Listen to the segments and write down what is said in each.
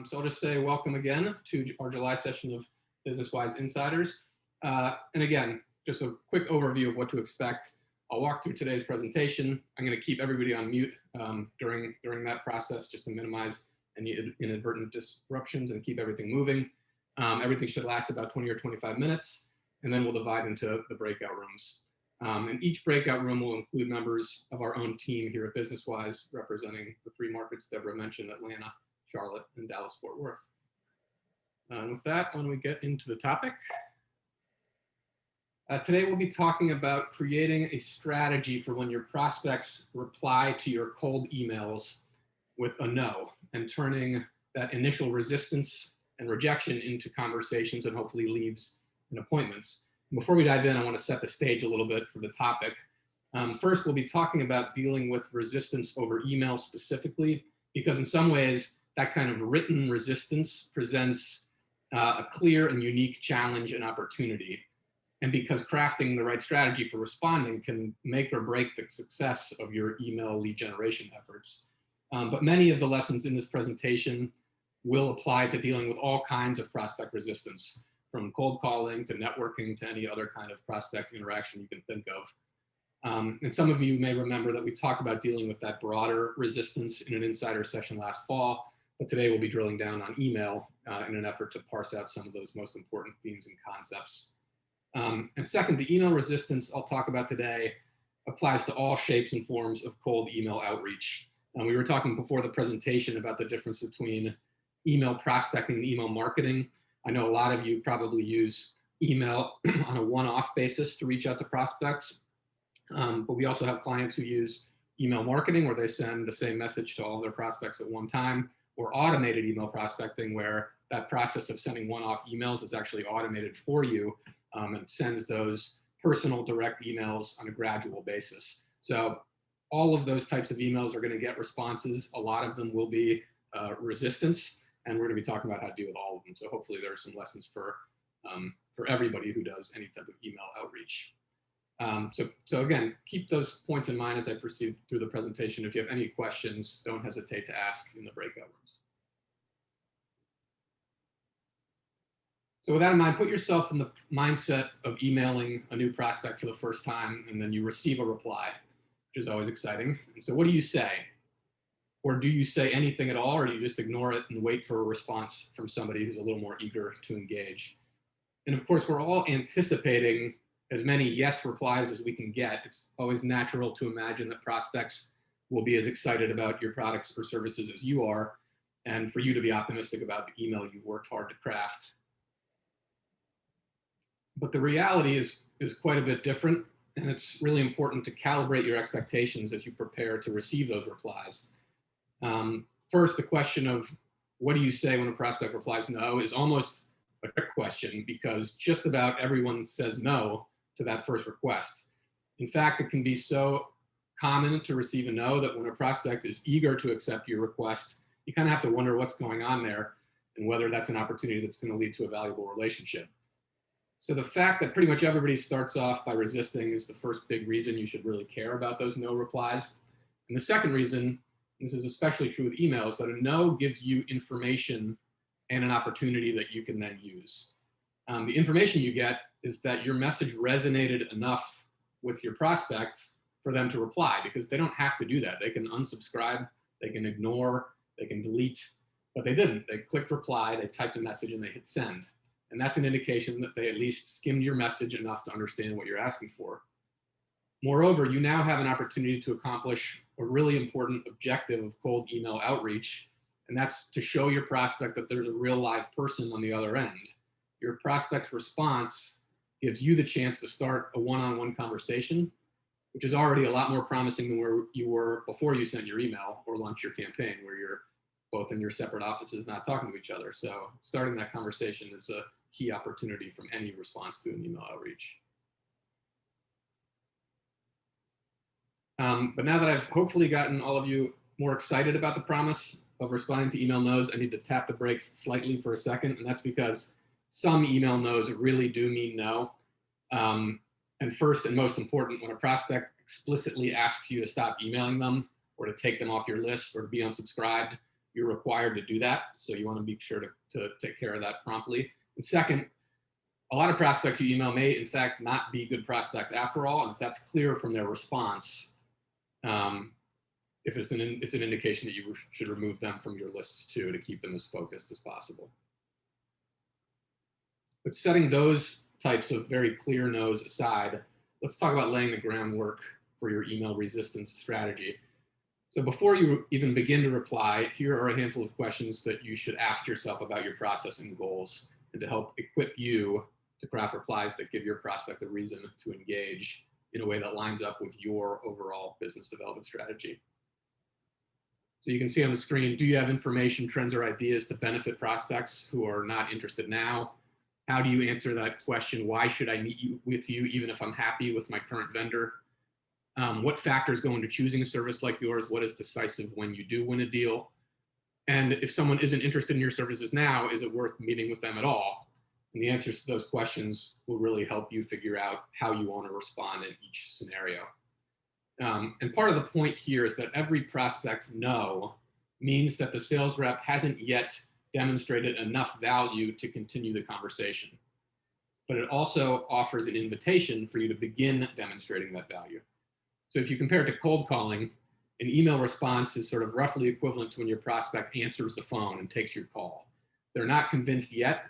So I'll just say welcome again to our July session of Business-Wise Insiders. And again, just a quick overview of what to expect. I'll walk through today's presentation. I'm going to keep everybody on mute during that process just to minimize any inadvertent disruptions and keep everything moving. Everything should last about 20 or 25 minutes, and then we'll divide into the breakout rooms. And each breakout room will include members of our own team here at Business-Wise, representing the three markets Deborah mentioned: Atlanta, Charlotte, and Dallas-Fort Worth. And with that, why don't we get into the topic? Today we'll be talking about creating a strategy for when your prospects reply to your cold emails with a no, and turning that initial resistance and rejection into conversations and hopefully leads and appointments. Before we dive in, I want to set the stage a little bit for the topic. First, we'll be talking about dealing with resistance over email specifically, because in some ways, that kind of written resistance presents a clear and unique challenge and opportunity. And because crafting the right strategy for responding can make or break the success of your email lead generation efforts. But many of the lessons in this presentation will apply to dealing with all kinds of prospect resistance, from cold calling to networking to any other kind of prospect interaction you can think of. And some of you may remember that we talked about dealing with that broader resistance in an insider session last fall, but today we'll be drilling down on email in an effort to parse out some of those most important themes and concepts. And second, the email resistance I'll talk about today applies to all shapes and forms of cold email outreach. We were talking before the presentation about the difference between email prospecting and email marketing. I know a lot of you probably use email on a one-off basis to reach out to prospects, but we also have clients who use email marketing, where they send the same message to all their prospects at one time, or automated email prospecting, where that process of sending one-off emails is actually automated for you and sends those personal direct emails on a gradual basis. So all of those types of emails are going to get responses. A lot of them will be resistance, and we're going to be talking about how to deal with all of them. So hopefully there are some lessons for everybody who does any type of email outreach. So again, keep those points in mind as I proceed through the presentation. If you have any questions, don't hesitate to ask in the breakout rooms. So with that in mind, put yourself in the mindset of emailing a new prospect for the first time, and then you receive a reply, which is always exciting. And so what do you say? Or do you say anything at all, or do you just ignore it and wait for a response from somebody who's a little more eager to engage? And of course, we're all anticipating as many yes replies as we can get. It's always natural to imagine that prospects will be as excited about your products or services as you are, and for you to be optimistic about the email you've worked hard to craft. But the reality is quite a bit different, and it's really important to calibrate your expectations as you prepare to receive those replies. First, the question of what do you say when a prospect replies no is almost a trick question, because just about everyone says no to that first request. In fact, it can be so common to receive a no that when a prospect is eager to accept your request, you kind of have to wonder what's going on there and whether that's an opportunity that's going to lead to a valuable relationship. So the fact that pretty much everybody starts off by resisting is the first big reason you should really care about those no replies. And the second reason, this is especially true with emails, that a no gives you information and an opportunity that you can then use. The information you get is that your message resonated enough with your prospects for them to reply, because they don't have to do that. They can unsubscribe, they can ignore, they can delete, but they didn't. They clicked reply, they typed a message, and they hit send. And that's an indication that they at least skimmed your message enough to understand what you're asking for. Moreover, you now have an opportunity to accomplish a really important objective of cold email outreach, and that's to show your prospect that there's a real live person on the other end. Your prospect's response gives you the chance to start a one-on-one conversation, which is already a lot more promising than where you were before you sent your email or launched your campaign, where you're both in your separate offices not talking to each other. So starting that conversation is a key opportunity from any response to an email outreach. But now that I've hopefully gotten all of you more excited about the promise of responding to email no's, I need to tap the brakes slightly for a second, and that's because some email no's really do mean no. And first and most important, when a prospect explicitly asks you to stop emailing them or to take them off your list or to be unsubscribed, you're required to do that. So you want to be sure to take care of that promptly. And second, a lot of prospects you email may in fact not be good prospects after all. And if that's clear from their response, if it's an indication that you should remove them from your lists too, to keep them as focused as possible. But setting those types of very clear no's aside, let's talk about laying the groundwork for your email resistance strategy. So before you even begin to reply, here are a handful of questions that you should ask yourself about your process and goals, and to help equip you to craft replies that give your prospect a reason to engage in a way that lines up with your overall business development strategy. So you can see on the screen, do you have information, trends, or ideas to benefit prospects who are not interested now? How do you answer that question? Why should I meet with you even if I'm happy with my current vendor? What factors go into choosing a service like yours? What is decisive when you do win a deal? And if someone isn't interested in your services now, is it worth meeting with them at all? And the answers to those questions will really help you figure out how you want to respond in each scenario. And part of the point here is that every prospect no means that the sales rep hasn't yet demonstrated enough value to continue the conversation. But it also offers an invitation for you to begin demonstrating that value. So if you compare it to cold calling, an email response is sort of roughly equivalent to when your prospect answers the phone and takes your call. They're not convinced yet,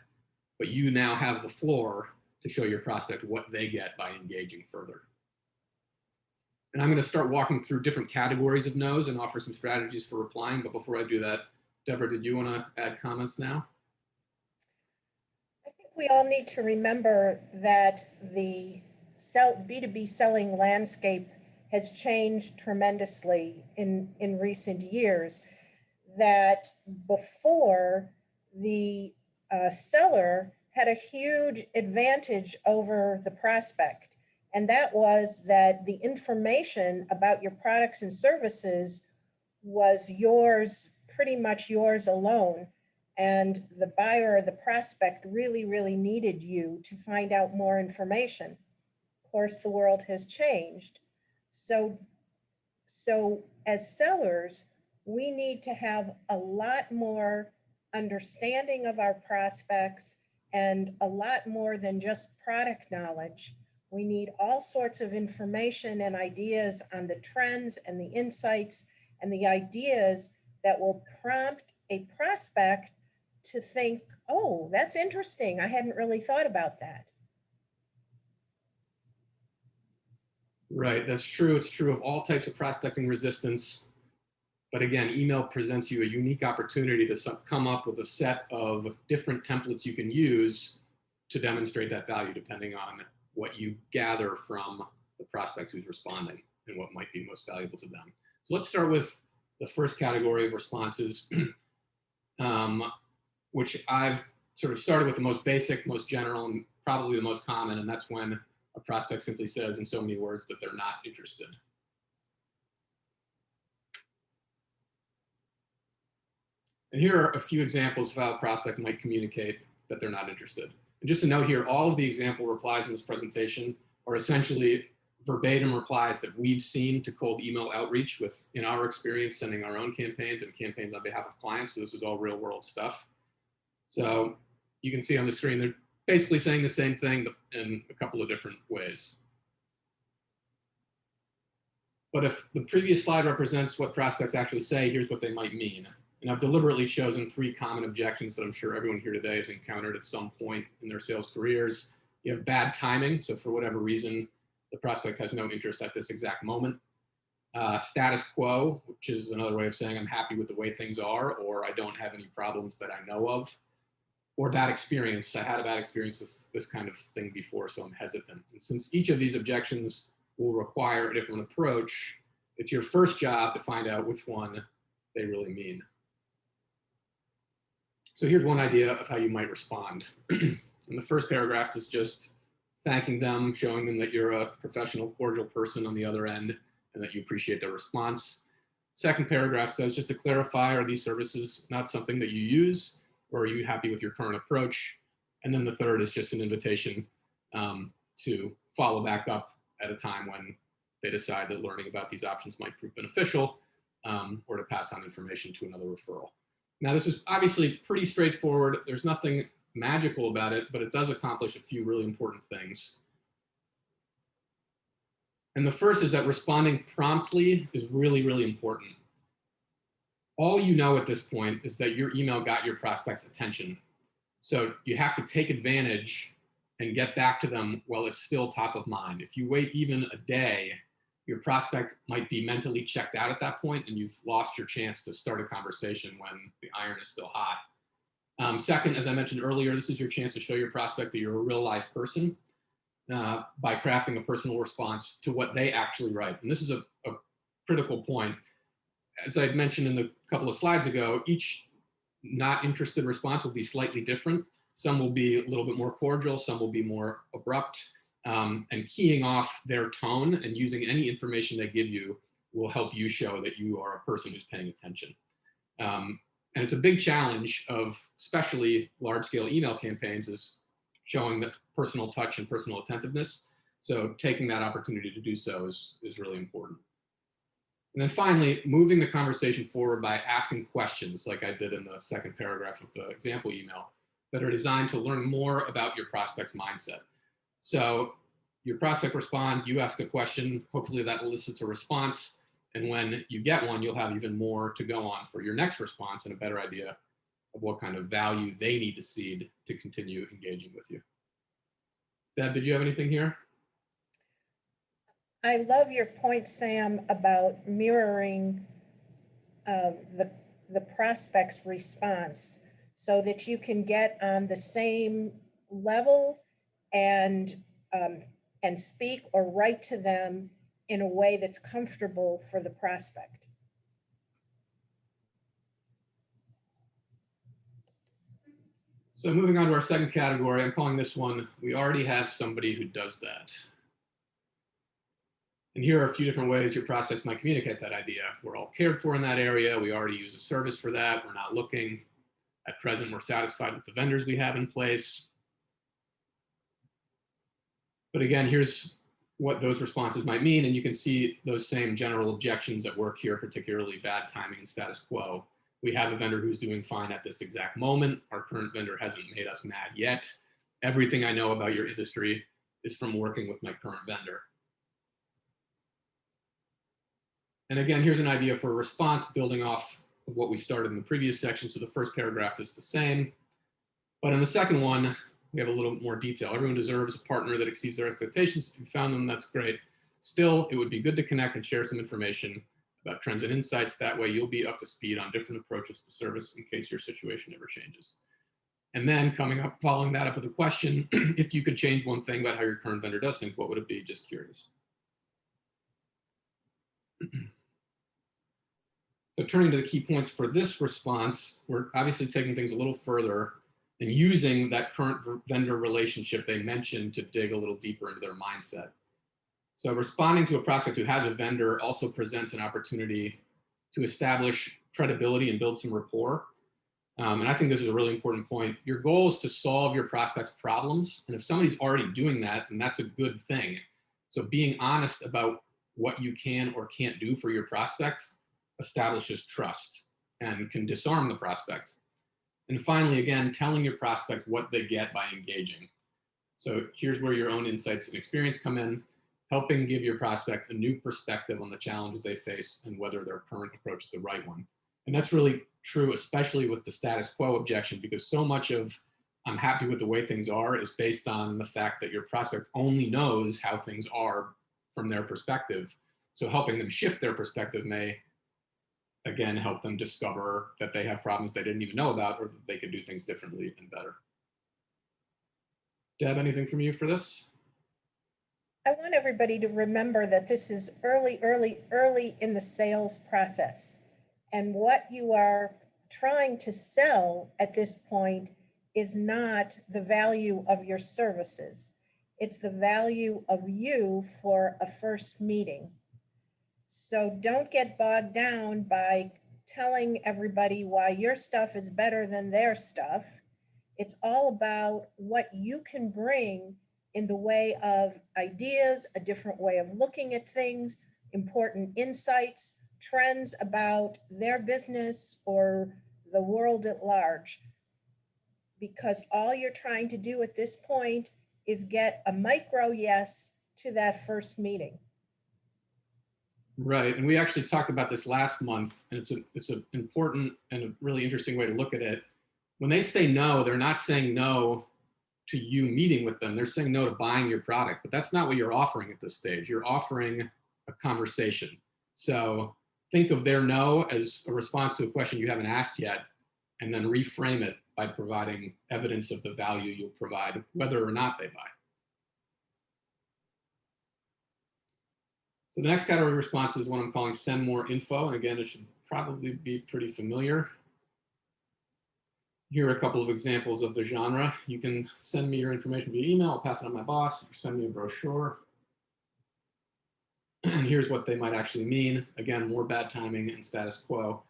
but you now have the floor to show your prospect what they get by engaging further. And I'm going to start walking through different categories of no's and offer some strategies for replying. But before I do that, Deborah, did you want to add comments now? I think we all need to remember that the B2B selling landscape has changed tremendously in recent years. That before, the seller had a huge advantage over the prospect. And that was that the information about your products and services was yours, pretty much yours alone. And the buyer or the prospect really, really needed you to find out more information. Of course, the world has changed. So as sellers, we need to have a lot more understanding of our prospects and a lot more than just product knowledge. We need all sorts of information and ideas on the trends and the insights and the ideas that will prompt a prospect to think, oh, that's interesting. I hadn't really thought about that. Right, that's true. It's true of all types of prospecting resistance. But again, email presents you a unique opportunity to come up with a set of different templates you can use to demonstrate that value, depending on what you gather from the prospect who's responding and what might be most valuable to them. So let's start with the first category of responses, which I've sort of started with the most basic, most general, and probably the most common, and that's when a prospect simply says in so many words that they're not interested. And here are a few examples of how a prospect might communicate that they're not interested. And just to note here, all of the example replies in this presentation are essentially verbatim replies that we've seen to cold email outreach with, in our experience, sending our own campaigns and campaigns on behalf of clients. So this is all real world stuff. So you can see on the screen, they're basically saying the same thing in a couple of different ways. But if the previous slide represents what prospects actually say, here's what they might mean. And I've deliberately chosen 3 common objections that I'm sure everyone here today has encountered at some point in their sales careers. You have bad timing, so for whatever reason, the prospect has no interest at this exact moment. Status quo, which is another way of saying I'm happy with the way things are, or I don't have any problems that I know of. Or bad experience, I had a bad experience with this kind of thing before, so I'm hesitant. And since each of these objections will require a different approach, it's your first job to find out which one they really mean. So here's one idea of how you might respond. And the first paragraph is just thanking them, showing them that you're a professional, cordial person on the other end and that you appreciate their response. Second paragraph says, just to clarify, are these services not something that you use, or are you happy with your current approach? And then the third is just an invitation to follow back up at a time when they decide that learning about these options might prove beneficial, or to pass on information to another referral. Now, this is obviously pretty straightforward. There's nothing magical about it, but it does accomplish a few really important things. And the first is that responding promptly is really, really important. All you know at this point is that your email got your prospect's attention. So you have to take advantage and get back to them while it's still top of mind. If you wait even a day, your prospect might be mentally checked out at that point, and you've lost your chance to start a conversation when the iron is still hot. Second, as I mentioned earlier, this is your chance to show your prospect that you're a real live person by crafting a personal response to what they actually write. And this is a critical point. As I mentioned in a couple of slides ago, each not interested response will be slightly different. Some will be a little bit more cordial, some will be more abrupt, and keying off their tone and using any information they give you will help you show that you are a person who's paying attention. And it's a big challenge of especially large-scale email campaigns is showing that personal touch and personal attentiveness. So taking that opportunity to do so is really important. And then finally, moving the conversation forward by asking questions like I did in the second paragraph of the example email that are designed to learn more about your prospect's mindset. So your prospect responds, you ask a question, hopefully that elicits a response. And when you get one, you'll have even more to go on for your next response and a better idea of what kind of value they need to see to continue engaging with you. Deb, did you have anything here? I love your point, Sam, about mirroring the prospect's response so that you can get on the same level and speak or write to them in a way that's comfortable for the prospect. So moving on to our second category, I'm calling this one, we already have somebody who does that. And here are a few different ways your prospects might communicate that idea. We're all cared for in that area. We already use a service for that. We're not looking. At present, we're satisfied with the vendors we have in place. But again, here's what those responses might mean. And you can see those same general objections at work here, particularly bad timing and status quo. We have a vendor who's doing fine at this exact moment. Our current vendor hasn't made us mad yet. Everything I know about your industry is from working with my current vendor. And again, here's an idea for a response building off of what we started in the previous section. So the first paragraph is the same, but in the second one, we have a little more detail. Everyone deserves a partner that exceeds their expectations. If you found them, that's great. Still, it would be good to connect and share some information about trends and insights. That way you'll be up to speed on different approaches to service in case your situation ever changes. And then following that up with a question, if you could change one thing about how your current vendor does things, what would it be? Just curious. So turning to the key points for this response, we're obviously taking things a little further and using that current vendor relationship they mentioned to dig a little deeper into their mindset. So responding to a prospect who has a vendor also presents an opportunity to establish credibility and build some rapport. And I think this is a really important point. Your goal is to solve your prospect's problems. And if somebody's already doing that, then that's a good thing. So being honest about what you can or can't do for your prospects establishes trust and can disarm the prospect. And finally, again, telling your prospect what they get by engaging. So here's where your own insights and experience come in, helping give your prospect a new perspective on the challenges they face and whether their current approach is the right one. And that's really true, especially with the status quo objection, because so much of I'm happy with the way things are is based on the fact that your prospect only knows how things are from their perspective. So helping them shift their perspective may again, help them discover that they have problems they didn't even know about or that they could do things differently and better. Deb, anything from you for this? I want everybody to remember that this is early in the sales process. And what you are trying to sell at this point is not the value of your services. It's the value of you for a first meeting. So don't get bogged down by telling everybody why your stuff is better than their stuff. It's all about what you can bring in the way of ideas, a different way of looking at things, important insights, trends about their business or the world at large, because all you're trying to do at this point is get a micro yes to that first meeting. Right, and we actually talked about this last month, and it's an important and a really interesting way to look at it. When they say no, they're not saying no to you meeting with them. They're saying no to buying your product, but that's not what you're offering at this stage. You're offering a conversation. So think of their no as a response to a question you haven't asked yet, and then reframe it by providing evidence of the value you'll provide, whether or not they buy. So the next category of response is what I'm calling send more info. And again, it should probably be pretty familiar. Here are a couple of examples of the genre. You can send me your information via email. I'll pass it on to my boss. Send me a brochure. And here's what they might actually mean. Again, more bad timing and status quo.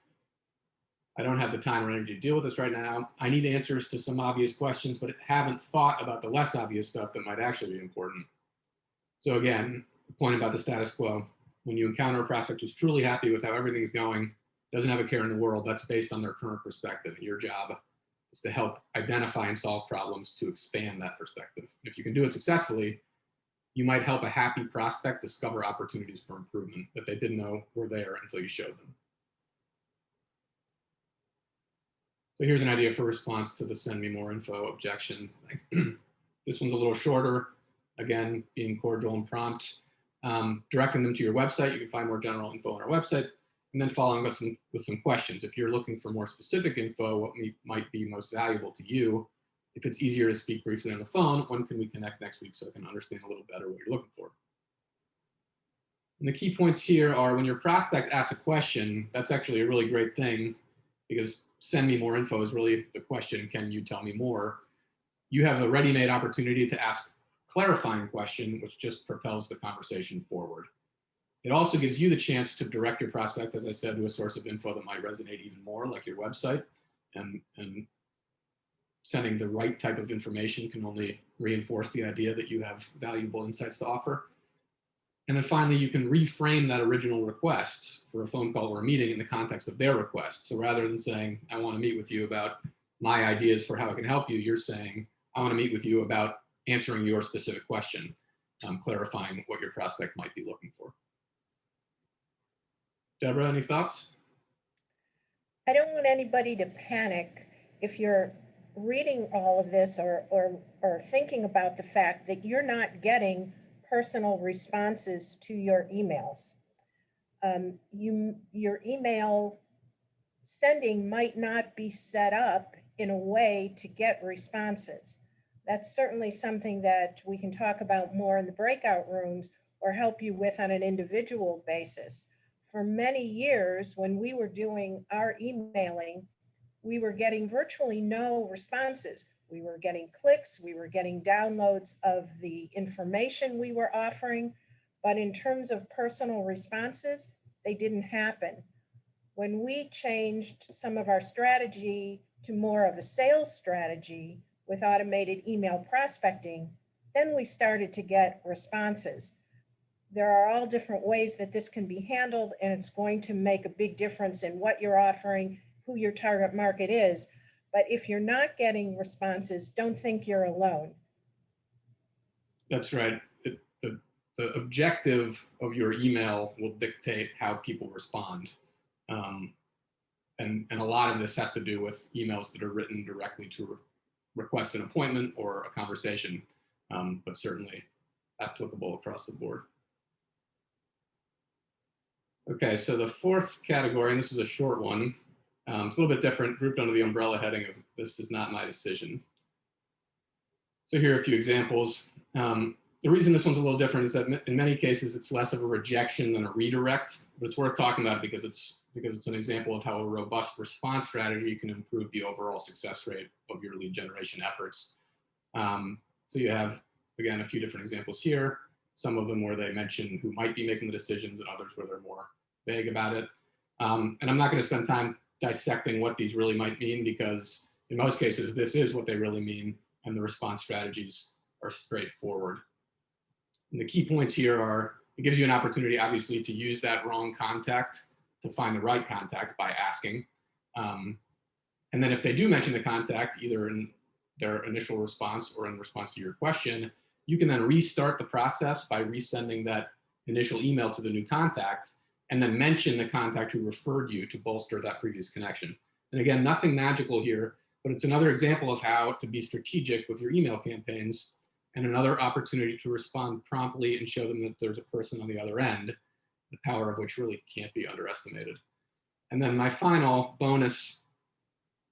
I don't have the time or energy to deal with this right now. I need answers to some obvious questions, but haven't thought about the less obvious stuff that might actually be important. So again, the point about the status quo, when you encounter a prospect who's truly happy with how everything's going, doesn't have a care in the world, that's based on their current perspective. And your job is to help identify and solve problems to expand that perspective. If you can do it successfully, you might help a happy prospect discover opportunities for improvement that they didn't know were there until you showed them. So here's an idea for response to the send me more info objection. This one's a little shorter. Again, being cordial and prompt. Directing them to your website. You can find more general info on our website, and then following with some questions. If you're looking for more specific info, what might be most valuable to you? If it's easier to speak briefly on the phone, when can we connect next week so I can understand a little better what you're looking for? And the key points here are when your prospect asks a question, that's actually a really great thing, because send me more info is really the question, can you tell me more? You have a ready-made opportunity to ask clarifying question, which just propels the conversation forward. It also gives you the chance to direct your prospect, as I said, to a source of info that might resonate even more, like your website. And sending the right type of information can only reinforce the idea that you have valuable insights to offer. And then finally, you can reframe that original request for a phone call or a meeting in the context of their request. So rather than saying, I want to meet with you about my ideas for how I can help you, you're saying, I want to meet with you about answering your specific question, clarifying what your prospect might be looking for. Deborah, any thoughts? I don't want anybody to panic if you're reading all of this or thinking about the fact that you're not getting personal responses to your emails. Your email sending might not be set up in a way to get responses. That's certainly something that we can talk about more in the breakout rooms or help you with on an individual basis. For many years, when we were doing our emailing, we were getting virtually no responses. We were getting clicks, we were getting downloads of the information we were offering, but in terms of personal responses, they didn't happen. When we changed some of our strategy to more of a sales strategy with automated email prospecting, then we started to get responses. There are all different ways that this can be handled, and it's going to make a big difference in what you're offering, who your target market is. But if you're not getting responses, don't think you're alone. That's right. The objective of your email will dictate how people respond. And a lot of this has to do with emails that are written directly to request an appointment or a conversation, but certainly applicable across the board. Okay, so the fourth category, and this is a short one, it's a little bit different, grouped under the umbrella heading of this is not my decision. So here are a few examples. The reason this one's a little different is that in many cases it's less of a rejection than a redirect, but it's worth talking about because it's an example of how a robust response strategy can improve the overall success rate of your lead generation efforts. So you have, again, a few different examples here, some of them where they mention who might be making the decisions and others where they're more vague about it. And I'm not going to spend time dissecting what these really might mean because in most cases this is what they really mean and the response strategies are straightforward. And the key points here are, it gives you an opportunity, obviously, to use that wrong contact to find the right contact by asking. And then if they do mention the contact, either in their initial response or in response to your question, you can then restart the process by resending that initial email to the new contact, and then mention the contact who referred you to bolster that previous connection. And again, nothing magical here, but it's another example of how to be strategic with your email campaigns, and another opportunity to respond promptly and show them that there's a person on the other end, the power of which really can't be underestimated. And then my final bonus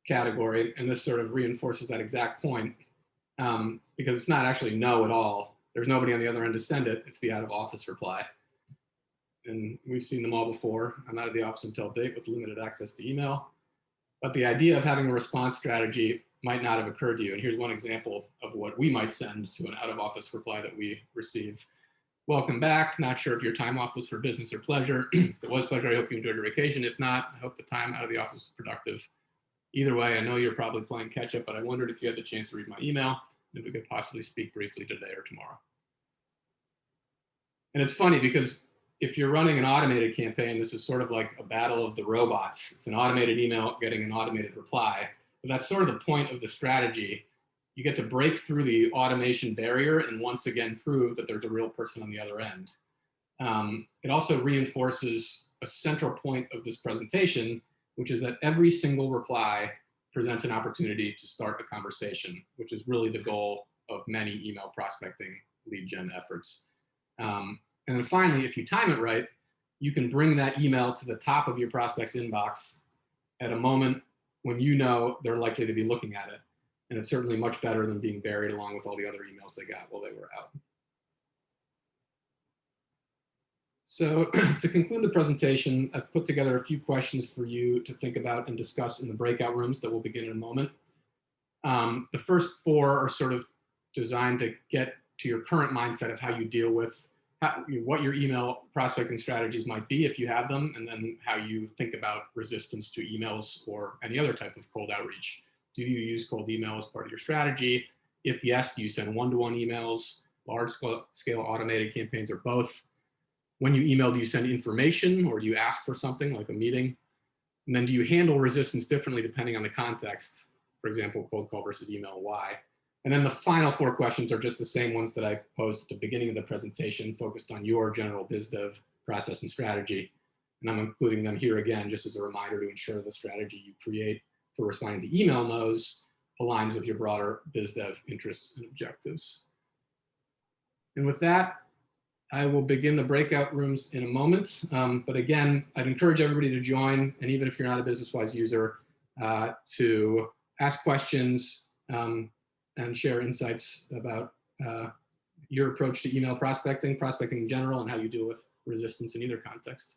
category, and this sort of reinforces that exact point, because it's not actually no at all. There's nobody on the other end to send it. It's the out of office reply. And we've seen them all before. I'm out of the office until date with limited access to email. But the idea of having a response strategy might not have occurred to you. And here's one example of what we might send to an out of office reply that we receive. Welcome back. Not sure if your time off was for business or pleasure. If it was pleasure, I hope you enjoyed your vacation. If not, I hope the time out of the office was productive. Either way, I know you're probably playing catch up, but I wondered if you had the chance to read my email, and if we could possibly speak briefly today or tomorrow. And it's funny because if you're running an automated campaign, this is sort of like a battle of the robots. It's an automated email getting an automated reply. But that's sort of the point of the strategy. You get to break through the automation barrier and once again prove that there's a real person on the other end. It also reinforces a central point of this presentation, which is that every single reply presents an opportunity to start a conversation, which is really the goal of many email prospecting lead gen efforts. And then finally, if you time it right, you can bring that email to the top of your prospect's inbox at a moment when you know they're likely to be looking at it. And it's certainly much better than being buried along with all the other emails they got while they were out. So to conclude the presentation, I've put together a few questions for you to think about and discuss in the breakout rooms that will begin in a moment. The first four are sort of designed to get to your current mindset of how you deal with what your email prospecting strategies might be if you have them, and then how you think about resistance to emails or any other type of cold outreach. Do you use cold email as part of your strategy? If yes, do you send one-to-one emails, large-scale automated campaigns, or both? When you email, do you send information or do you ask for something like a meeting? And then do you handle resistance differently depending on the context? For example, cold call versus email, why? And then the final four questions are just the same ones that I posed at the beginning of the presentation, focused on your general biz dev process and strategy. And I'm including them here again, just as a reminder to ensure the strategy you create for responding to email no's aligns with your broader biz dev interests and objectives. And with that, I will begin the breakout rooms in a moment. But again, I'd encourage everybody to join, and even if you're not a BusinessWise user, to ask questions and share insights about your approach to email prospecting in general, and how you deal with resistance in either context.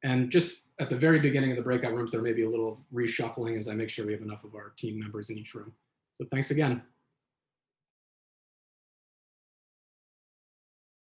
And just at the very beginning of the breakout rooms, there may be a little reshuffling as I make sure we have enough of our team members in each room. So thanks again.